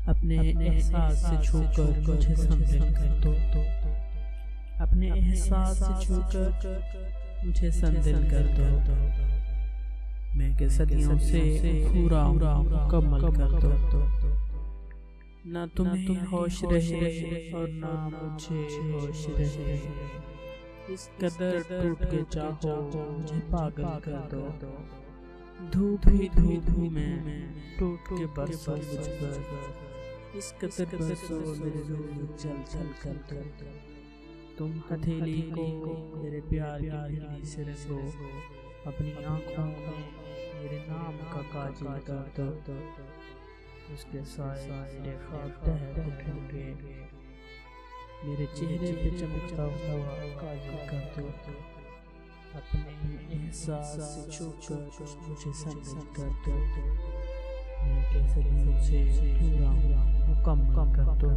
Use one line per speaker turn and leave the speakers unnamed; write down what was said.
अपने एहसास से छूकर मुझे संदिल कर दो। अपने एहसास से छूकर मुझे संदिल कर दो। मैं के सदियों से पूरा मुकम्मल कर दो। ना तुम्हें होश रहे और ना मुझे होश रहे। इस कदर टूट के चाहो मुझे पागल कर दो। धूप ही धूप में टूट के बरसो मुझ पर। इस कदर बरसो मेरे रूह चल चल कर दो। तुम हथेली को मेरे प्यार की मेहंदी से रंगो। अपनी आँखों में मेरे नाम का काजल कर दो। उसके साए मेरे ख्वाब ठहर उठेंगे। मेरे चेहरे पे चमकता हुआ काजल कर दो। अपने एहसास से छूकर मुझे संदिल कर दो। मैं कैसे मुझसे पूरा मुकम्मल कर दो।